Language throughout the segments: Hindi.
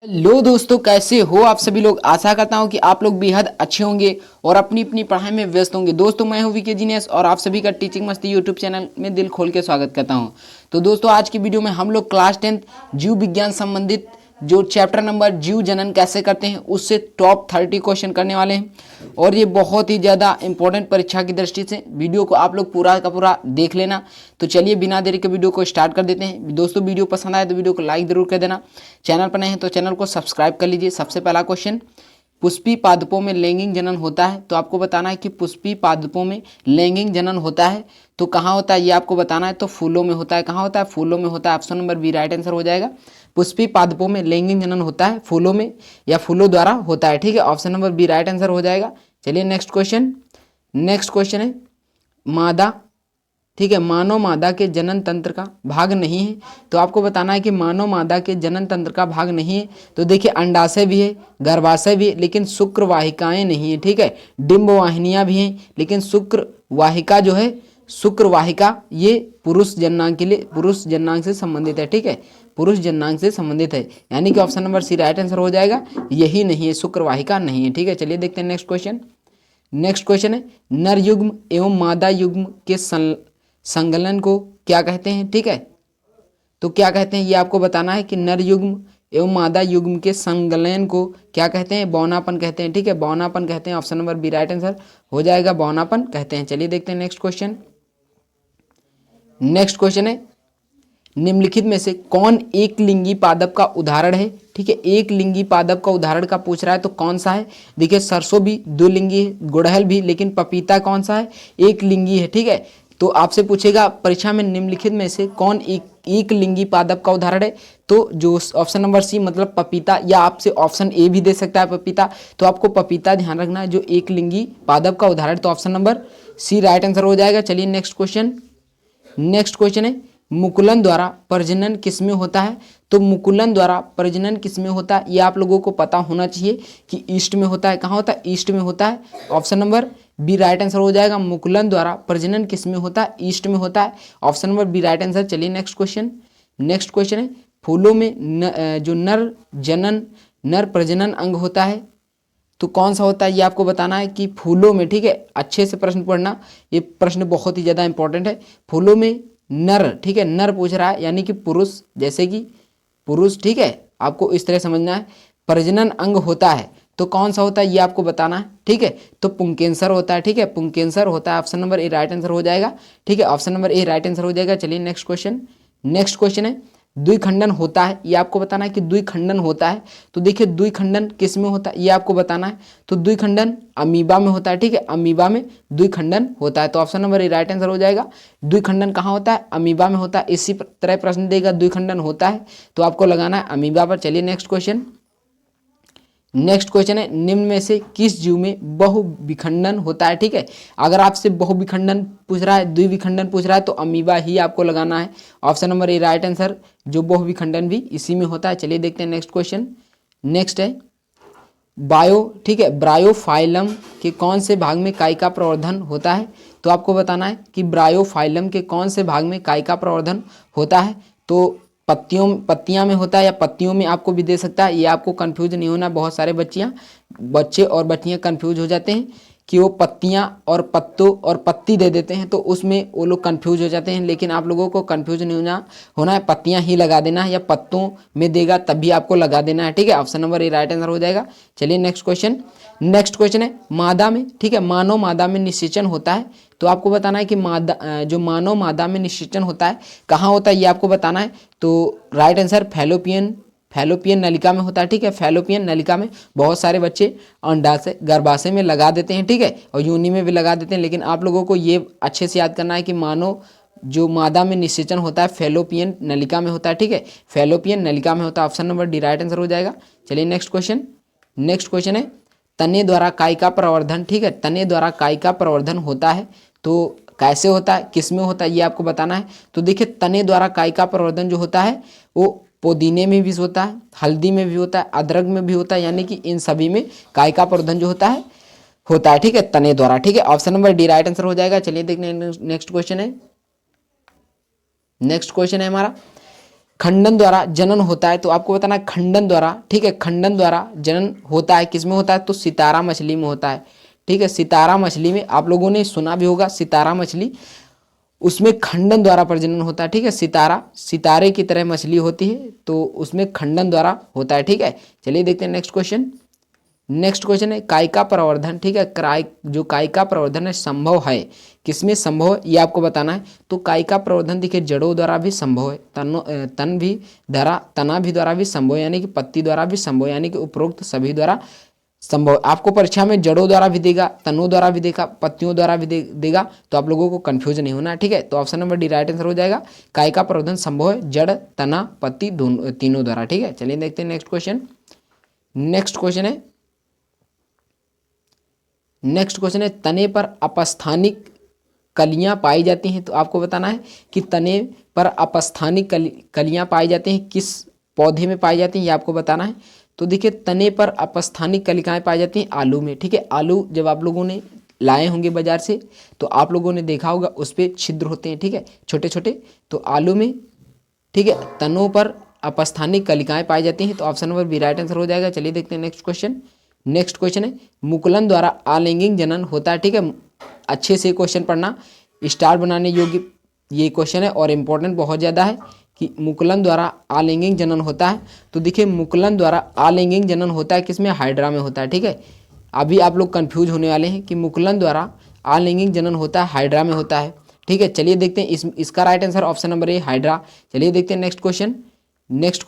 लो दोस्तों, कैसे हो आप सभी लोग। आशा करता हूं कि आप लोग बेहद अच्छे होंगे और अपनी अपनी पढ़ाई में व्यस्त होंगे। दोस्तों, मैं हूं वीके जीनियस और आप सभी का टीचिंग मस्ती यूट्यूब चैनल में दिल खोल के स्वागत करता हूं। तो दोस्तों, आज की वीडियो में हम लोग क्लास 10 जीव विज्ञान संबंधित जो चैप्टर नंबर जीव जनन कैसे करते हैं उससे टॉप 30 क्वेश्चन करने वाले हैं और ये बहुत ही ज़्यादा इंपॉर्टेंट परीक्षा की दृष्टि से। वीडियो को आप लोग पूरा का पूरा देख लेना। तो चलिए बिना देरी के वीडियो को स्टार्ट कर देते हैं। दोस्तों, वीडियो पसंद आए तो वीडियो को लाइक जरूर कर देना। चैनल पर नए हैं तो चैनल को सब्सक्राइब कर लीजिए। सबसे पहला क्वेश्चन, पुष्पी पादपों में लैंगिक जनन होता है। तो आपको बताना है कि पुष्पी पादपों में लैंगिक जनन होता है तो कहाँ होता है, ये आपको बताना है। तो फूलों में होता है। कहाँ होता है? फूलों में होता है। Option number B right answer हो जाएगा। पुष्पी पादपों में लैंगिक जनन होता है फूलों में या फूलों द्वारा होता है। ठीक है, option number B right answer हो जाएगा। चलिए नेक्स्ट क्वेश्चन। नेक्स्ट क्वेश्चन है मादा, ठीक है, मानव मादा के जनन तंत्र का भाग नहीं है। तो आपको बताना है कि मानव मादा के जनन तंत्र का भाग नहीं है। तो देखिए, अंडाशय भी है, गर्भाशय भी है, लेकिन शुक्र वाहिकाएं नहीं है। ठीक है, डिंब वाहिनियां भी हैं, लेकिन शुक्र वाहिका जो है, शुक्र वाहिका ये पुरुष जननांग के लिए, पुरुष जननांग से संबंधित है। ठीक है, पुरुष जननांग से संबंधित है, यानी कि option number C right answer हो जाएगा। यही नहीं है, शुक्र वाहिका नहीं है। ठीक है, चलिए देखते हैं नेक्स्ट क्वेश्चन। नेक्स्ट क्वेश्चन है नर युग्म एवं मादा युग्म के संगलन को क्या कहते हैं। ठीक है, तो क्या कहते हैं ये आपको बताना है कि नर युग्म एवं मादा युग्म के संगलन को क्या कहते हैं। बौनापन कहते हैं। ठीक है, बौनापन कहते हैं। Option number B right answer हो जाएगा, बौनापन कहते हैं। चलिए देखते हैं नेक्स्ट क्वेश्चन। नेक्स्ट क्वेश्चन है निम्नलिखित में से कौन एक लिंगी पादप का उदाहरण है। ठीक है, एक लिंगी पादप का उदाहरण का पूछ रहा है तो कौन सा है। देखिए, सरसों भी दो लिंगी है, गुड़हल भी, लेकिन पपीता कौन सा है, एक लिंगी है। ठीक है, तो आपसे पूछेगा परीक्षा में निम्नलिखित में से कौन एक लिंगी पादप का उदाहरण है। तो जो ऑप्शन नंबर सी मतलब पपीता, या आपसे ऑप्शन ए भी दे सकता है पपीता। तो आपको पपीता ध्यान रखना है जो एक लिंगी पादप का उदाहरण। तो option number C right answer हो जाएगा। चलिए नेक्स्ट क्वेश्चन। नेक्स्ट क्वेश्चन है मुकुलन द्वारा प्रजनन किसमें होता है। तो मुकुलन द्वारा प्रजनन किसमें होता है ये आप लोगों को पता होना चाहिए कि ईस्ट में होता है। कहाँ होता है? ईस्ट में होता है। Option number B right answer हो जाएगा। मुकुलन द्वारा प्रजनन किसमें होता है? ईस्ट में होता है। Option number B right answer. चलिए नेक्स्ट क्वेश्चन। नेक्स्ट क्वेश्चन है फूलों में जो नर प्रजनन अंग होता है तो कौन सा होता है ये आपको बताना है कि फूलों में। ठीक है, अच्छे से प्रश्न पढ़ना, ये प्रश्न बहुत ही ज़्यादा इंपॉर्टेंट है। फूलों में नर, ठीक है, नर पूछ रहा है यानी कि पुरुष, जैसे कि पुरुष। ठीक है, आपको इस तरह समझना है। प्रजनन अंग होता है तो कौन सा होता है ये आपको बताना है। ठीक है, तो पुंकेसर होता है। ठीक है, पुंकेसर होता है। Option number A right answer हो जाएगा। ठीक है, option number A right answer हो जाएगा। चलिए नेक्स्ट क्वेश्चन। नेक्स्ट क्वेश्चन है द्विखंडन होता है, ये आपको बताना है कि द्विखंडन होता है। तो देखिए, द्विखंडन किस में होता है ये आपको बताना है। तो द्विखंडन अमीबा में होता है। ठीक है, अमीबा में द्विखंडन होता है। तो option number A right answer हो जाएगा। द्विखंडन कहाँ होता है? अमीबा में होता है। इसी तरह प्रश्न देगा द्विखंडन होता है तो आपको लगाना है अमीबा पर। चलिए नेक्स्ट क्वेश्चन। नेक्स्ट क्वेश्चन है निम्न में से किस जीव में बहुविखंडन होता है। ठीक है, अगर आपसे बहुविखंडन पूछ रहा है, द्विविखंडन पूछ रहा है तो अमीबा ही आपको लगाना है। Option number A right answer, जो बहुविखंडन भी इसी में होता है। चलिए देखते हैं नेक्स्ट क्वेश्चन। नेक्स्ट है बायो, ठीक है, ब्रायोफाइलम के कौन से भाग में कायिका प्रवर्धन होता है। तो आपको बताना है कि ब्रायोफाइलम के कौन से भाग में कायिका प्रवर्धन होता है। तो पत्तियां में होता है या पत्तियों में आपको भी दे सकता है। ये आपको कंफ्यूज नहीं होना, बहुत सारे बच्चे और बच्चियां कंफ्यूज हो जाते हैं कि वो पत्तियां और पत्तों और पत्ती दे देते हैं तो उसमें वो लोग कंफ्यूज हो जाते हैं। लेकिन आप लोगों को कंफ्यूज नहीं होना है, पत्तियां ही लगा देना है, या पत्तों में देगा तब भी आपको लगा देना है। ठीक है, option number A right answer हो जाएगा। चलिए नेक्स्ट क्वेश्चन। नेक्स्ट क्वेश्चन है मादा में, ठीक है, मानव मादा में निषेचन होता है। तो आपको बताना है कि जो मानव मादा में निषेचन होता है कहाँ होता है ये आपको बताना है। तो राइट आंसर फैलोपियन नलिका में होता है। ठीक है, फैलोपियन नलिका में बहुत सारे बच्चे अंडाशय गर्भाशय में लगा देते हैं। ठीक है, और योनि में भी लगा देते हैं, लेकिन आप लोगों को ये अच्छे से याद करना है कि जो मादा में निषेचन होता है फैलोपियन नलिका में होता है। ठीक है, फैलोपियन नलिका में होता है। Option number D right answer हो जाएगा। चलिए नेक्स्ट क्वेश्चन। नेक्स्ट क्वेश्चन है तने द्वारा कायिका प्रवर्धन। ठीक है, तने द्वारा कायिका प्रवर्धन होता है तो कैसे होता है, किस में होता है ये आपको बताना है। तो देखिए, तने द्वारा कायिका प्रवर्धन जो होता है वो पुदीने में भी होता है, हल्दी में भी होता है, अदरक में भी होता है, यानी कि इन सभी में कायिका प्रवर्धन जो होता है। ठीक है, तने द्वारा। ठीक है, option number D right answer हो जाएगा। चलिए देखने नेक्स्ट क्वेश्चन है। नेक्स्ट क्वेश्चन है हमारा खंडन द्वारा जनन होता है, तो आपको बताना है खंडन द्वारा, ठीक है, खंडन द्वारा जनन होता है, किसमें होता है, तो सितारा मछली में होता है, ठीक है, सितारा मछली में, आप लोगों ने सुना भी होगा सितारा मछली, उसमें खंडन द्वारा प्रजनन होता है, ठीक है, सितारा सितारे की तरह मछली होती है तो उसमें खंडन द्वारा होता है, ठीक है। चलिए देखते हैं नेक्स्ट क्वेश्चन। नेक्स्ट क्वेश्चन है कायिका प्रवर्धन, ठीक है, जो कायिका प्रवर्धन है संभव है, किसमें संभव है ये आपको बताना है। तो कायिका प्रवर्धन देखिए जड़ों द्वारा भी संभव है, तना भी द्वारा भी संभव है, यानी कि पत्ती द्वारा भी संभव है, यानी कि उपरोक्त सभी द्वारा संभव। आपको परीक्षा में जड़ों द्वारा भी देगा, तनों द्वारा भी देगा, पत्तियों द्वारा भी देगा, तो आप लोगों को कंफ्यूज नहीं होना है, ठीक है। तो option number D right answer हो जाएगा, कायिका प्रवर्धन संभव है जड़, तना, पत्ती दोनों तीनों द्वारा, ठीक है। चलिए देखते हैं नेक्स्ट क्वेश्चन। नेक्स्ट क्वेश्चन है तने पर अपस्थानिक कलियां पाई जाती हैं, तो आपको बताना है कि तने पर अपस्थानिक कलियां पाई जाती हैं किस पौधे में पाई जाती हैं, ये आपको बताना है। तो देखिए तने पर अपस्थानिक कलिकाएं पाई जाती हैं आलू में, ठीक है। आलू जब आप लोगों ने लाए होंगे बाजार से तो आप लोगों ने देखा होगा उस पर छिद्र होते हैं, ठीक है, छोटे छोटे, तो आलू में, ठीक है, तनों पर अपस्थानिक कलिकाएं पाई जाती हैं, तो option number B right answer हो जाएगा। चलिए देखते हैं नेक्स्ट क्वेश्चन। नेक्स्ट क्वेश्चन है मुकुलन द्वारा आलिंगिक जनन होता है, ठीक है, अच्छे से क्वेश्चन पढ़ना, स्टार बनाने योग्य ये क्वेश्चन है और इम्पोर्टेंट बहुत ज़्यादा है कि मुकुलन द्वारा आलिंगिक जनन होता है। तो देखिए मुकुलन द्वारा आलिंगिक जनन होता है किसमें, हाइड्रा में होता है, ठीक है। अभी आप लोग कंफ्यूज होने वाले हैं कि मुकुलन द्वारा आलिंगिक जनन होता है हाइड्रा में होता है, ठीक है। चलिए देखते हैं इसका right answer option number A hydra. चलिए देखते हैं नेक्स्ट क्वेश्चन। नेक्स्ट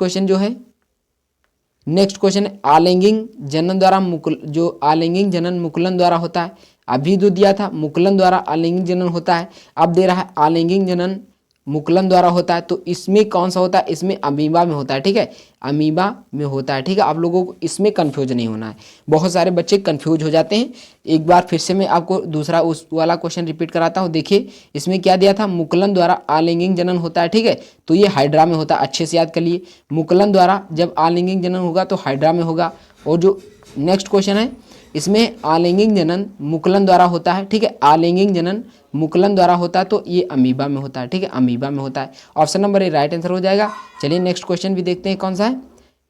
क्वेश्चन है आलिंगिक जनन द्वारा जो आलिंगिक जनन मुकुलन द्वारा होता है, अभी जो दिया था मुकुलन द्वारा आलिंगिक जनन होता है, अब दे रहा है आलिंगिक जनन मुकुलन द्वारा होता है, तो इसमें कौन सा होता है, इसमें अमीबा में होता है, ठीक है, अमीबा में होता है, ठीक है। आप लोगों को इसमें कंफ्यूज नहीं होना है, बहुत सारे बच्चे कंफ्यूज हो जाते हैं। एक बार फिर से मैं आपको दूसरा उस वाला क्वेश्चन रिपीट कराता हूँ। देखिए इसमें क्या दिया था, मुकुलन द्वारा आलिंगिक जनन होता है, ठीक है, तो ये हाइड्रा में होता है, अच्छे से याद कर लिए, मुकुलन द्वारा जब आलिंगिक जनन होगा तो हाइड्रा में होगा। और जो नेक्स्ट क्वेश्चन है इसमें आलिंगिक जनन मुकुलन द्वारा होता है, ठीक है, आलिंगिक जनन मुकुलन द्वारा होता है तो ये अमीबा में होता है, ठीक है, अमीबा में होता है। Option number A right answer हो जाएगा। चलिए नेक्स्ट क्वेश्चन भी देखते हैं कौन सा है।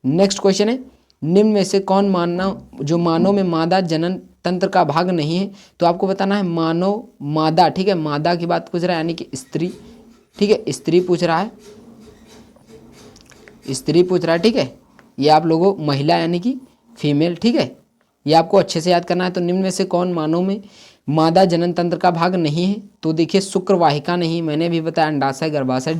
नेक्स्ट क्वेश्चन है निम्न में से कौन मानव में मादा जनन तंत्र का भाग नहीं है, तो आपको बताना है मानव मादा, ठीक है, मादा की बात पूछ रहा है यानी कि स्त्री, ठीक है, स्त्री पूछ रहा है, ठीक है, ये आप लोगों महिला यानी कि फीमेल, ठीक है, ये आपको अच्छे से याद करना है। तो निम्न में से कौन मानव में मादा जनन तंत्र का भाग नहीं है, तो देखिए शुक्रवाहिका नहीं, मैंने भी बताया अंडाशय, गर्भाशय,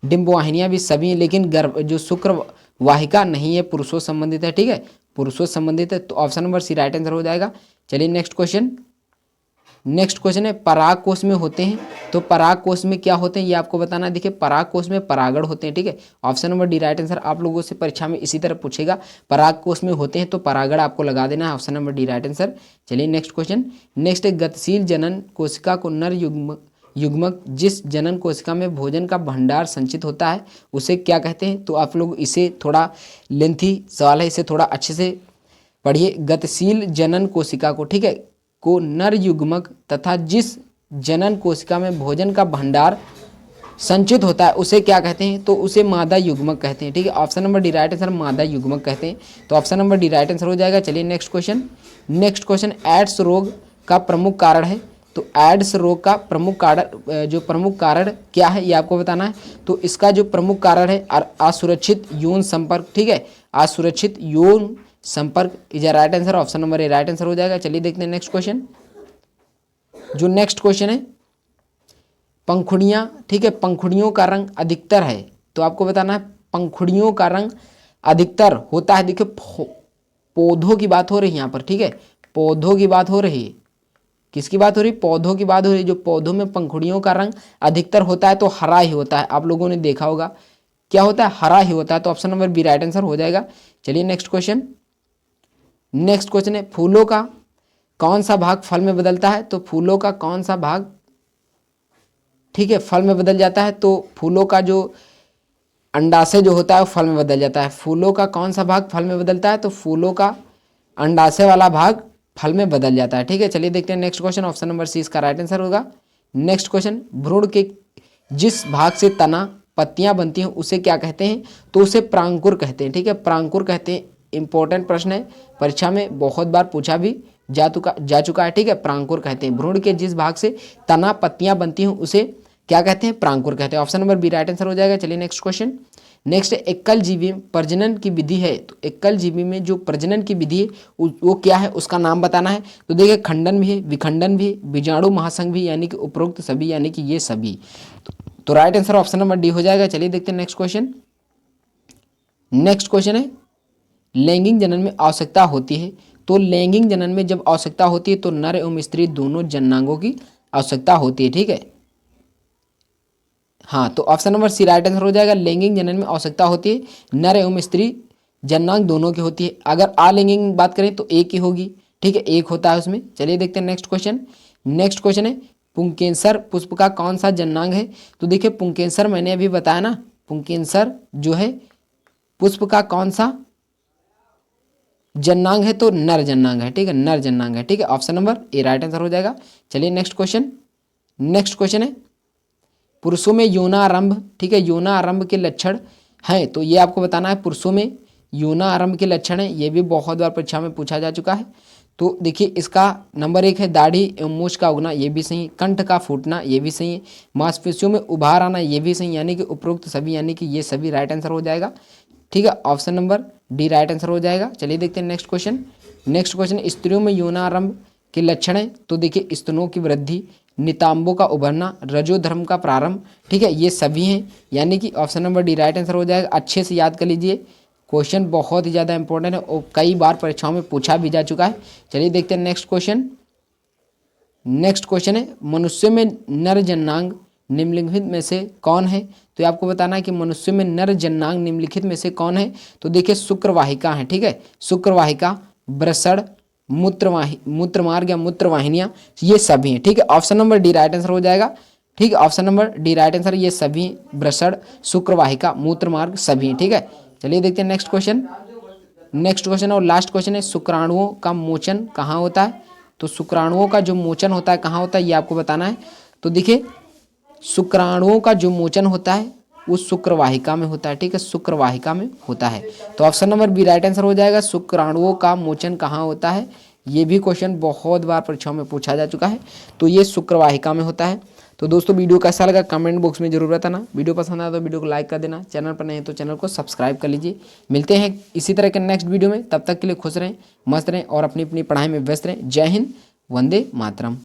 डिंबवाहिनियां भी सभी हैं, लेकिन जो शुक्रवाहिका नहीं है पुरुषों संबंधित है, ठीक है, पुरुषों संबंधित है, तो option number C right answer हो जाएगा। चलिए नेक्स्ट क्वेश्चन है पराग कोष में होते हैं, तो पराग कोष में क्या होते हैं ये आपको बताना है। देखिए पराग कोष में परागण होते हैं, ठीक है, option number D right answer. आप लोगों से परीक्षा में इसी तरह पूछेगा, पराग कोष में होते हैं तो परागण आपको लगा देना है, option number D right answer. चलिए नेक्स्ट क्वेश्चन। नेक्स्ट है गतिशील जनन कोशिका को नर युग्मक जिस जनन कोशिका में भोजन का भंडार संचित होता है उसे क्या कहते हैं, तो आप लोग इसे थोड़ा लेंथी सवाल है, इसे थोड़ा अच्छे से पढ़िए। गतिशील जनन कोशिका को, ठीक है, को नर युग्मक तथा जिस जनन कोशिका में भोजन का भंडार संचित होता है उसे क्या कहते हैं, तो उसे मादा युग्मक कहते हैं, ठीक है, option number D right answer मादा युग्मक कहते हैं, तो option number D right answer हो जाएगा। चलिए नेक्स्ट क्वेश्चन एड्स रोग का प्रमुख कारण है, तो एड्स रोग का प्रमुख कारण क्या है ये आपको बताना है। तो इसका जो प्रमुख कारण है असुरक्षित यौन संपर्क, ठीक है, असुरक्षित यौन संपर्क is right answer, option number A right answer हो जाएगा। चलिए देखते हैं नेक्स्ट क्वेश्चन। जो नेक्स्ट क्वेश्चन है पंखुड़ियाँ, ठीक है, पंखुड़ियों का रंग अधिकतर है, तो आपको बताना है पंखुड़ियों का रंग अधिकतर होता है। देखिए पौधों की बात हो रही है यहाँ पर, ठीक है, पौधों की बात हो रही है, किसकी बात हो रही है, पौधों की बात हो रही है। जो पौधों में पंखुड़ियों का रंग अधिकतर होता है तो हरा ही होता है, आप लोगों ने देखा होगा क्या होता है, हरा ही होता है, तो option number B right answer हो जाएगा। चलिए नेक्स्ट क्वेश्चन है फूलों का कौन सा भाग फल में बदलता है, तो फूलों का कौन सा भाग, ठीक है, फल में बदल जाता है, तो फूलों का जो अंडाशय जो होता है वो फल में बदल जाता है। फूलों का कौन सा भाग फल में बदलता है, तो फूलों का अंडाशय वाला भाग फल में बदल जाता है, ठीक है। चलिए देखते हैं next question, option number C इसका राइट आंसर होगा। नेक्स्ट क्वेश्चन भ्रूण के जिस भाग से तना पत्तियां बनती हैं उसे क्या कहते हैं, तो उसे प्रांकुर कहते हैं। ठीक है, प्रांकुर कहते हैं। इंपॉर्टेंट प्रश्न है, परीक्षा में बहुत बार पूछा भी जा चुका है। ठीक है, प्रांकुर कहते हैं। भ्रूण के जिस भाग से तना पत्तियां बनती हैं उसे क्या कहते हैं, प्रांकुर कहते हैं। Option number B right answer हो जाएगा। चलिए नेक्स्ट क्वेश्चन। नेक्स्ट, एकल जीवी में प्रजनन की विधि है, तो एकल जीवी में जो प्रजनन की विधि है वो क्या है, उसका नाम बताना है। तो देखिए, खंडन भी है, विखंडन भी है, बीजाणु महासंघ भी, यानी कि उपरोक्त सभी, यानी कि ये सभी। तो right answer option number D हो जाएगा। चलिए देखते हैं नेक्स्ट क्वेश्चन। नेक्स्ट क्वेश्चन है, लैंगिक जनन में आवश्यकता होती है, तो लैंगिक जनन में जब आवश्यकता होती है तो नर एवं स्त्री दोनों जननांगों की आवश्यकता होती है। ठीक है, हाँ, तो option number C right answer हो जाएगा। लैंगिक जनन में आवश्यकता होती है, नर एवं स्त्री जननांग दोनों की होती है। अगर आलिंगिक की बात करें तो एक ही होगी। ठीक है, एक होता है उसमें। चलिए देखते हैं नेक्स्ट क्वेश्चन। नेक्स्ट क्वेश्चन है, पुंकेसर पुष्प का कौन सा जननांग है, तो देखिए पुंकेसर मैंने अभी बताया ना, पुंकेसर जो है पुष्प का कौन सा जननांग है, तो नर जननांग है। ठीक है, नर जननांग है। ठीक है, option number A right answer हो जाएगा। चलिए नेक्स्ट क्वेश्चन। नेक्स्ट क्वेश्चन है, पुरुषों में यौनारंभ, ठीक है, यौनारंभ के लक्षण हैं, तो ये आपको बताना है। पुरुषों में यौनारंभ के लक्षण है, ये भी बहुत बार परीक्षा में पूछा जा चुका है। तो देखिए, इसका नंबर 1 है दाढ़ी एवं मूछ का उगना, ये भी सही। कंठ का फूटना, ये भी सही है। मांसपेशियों में उभार आना, ये भी सही, यानी कि उपरोक्त सभी, यानी कि ये सभी राइट आंसर हो जाएगा। ठीक है, option number D right answer हो जाएगा। चलिए देखते हैं नेक्स्ट क्वेश्चन। नेक्स्ट क्वेश्चन, स्त्रियों में यौनारंभ के लक्षण है, तो देखिए स्तनों की वृद्धि, नितांबों का उभरना, रजोधर्म का प्रारंभ, ठीक है, ये सभी हैं, यानी कि option number D right answer हो जाएगा। अच्छे से याद कर लीजिए, क्वेश्चन बहुत ही ज़्यादा इंपॉर्टेंट है और कई बार परीक्षाओं में पूछा भी जा चुका है। चलिए देखते हैं नेक्स्ट क्वेश्चन। नेक्स्ट क्वेश्चन है, मनुष्य में नर जननांग निम्नलिखित में से कौन है, तो ये आपको बताना है कि मनुष्य में नर जननांग निम्नलिखित में से कौन है, तो देखिए शुक्रवाहिका है। ठीक है, शुक्रवाहिका, वृषण, मूत्रमार्ग या मूत्रवाहिनियां, ये सभी हैं। ठीक है, option number D right answer हो जाएगा। ठीक है, option number D right answer, ये सभी वृषण, शुक्रवाहिका, मूत्रमार्ग सभी हैं। ठीक है, चलिए देखते हैं नेक्स्ट क्वेश्चन। नेक्स्ट क्वेश्चन और लास्ट क्वेश्चन है, शुक्राणुओं का मोचन कहाँ होता है, तो शुक्राणुओं का जो मोचन होता है कहाँ होता है, ये आपको बताना है। तो देखिए, शुक्राणुओं का जो मोचन होता है वो शुक्रवाहिका में होता है। ठीक है, शुक्रवाहिका में होता है। तो option number B right answer हो जाएगा। शुक्राणुओं का मोचन कहाँ होता है, ये भी क्वेश्चन बहुत बार परीक्षाओं में पूछा जा चुका है, तो ये शुक्रवाहिका में होता है। तो दोस्तों, वीडियो कैसा लगा कमेंट बॉक्स में जरूर बताना। वीडियो पसंद आया तो वीडियो को लाइक कर देना, चैनल पर नहीं है तो चैनल को सब्सक्राइब कर लीजिए। मिलते हैं इसी तरह के नेक्स्ट वीडियो में, तब तक के लिए खुश रहें, मस्त रहें और अपनी अपनी पढ़ाई में व्यस्त रहें। जय हिंद, वंदे मातरम।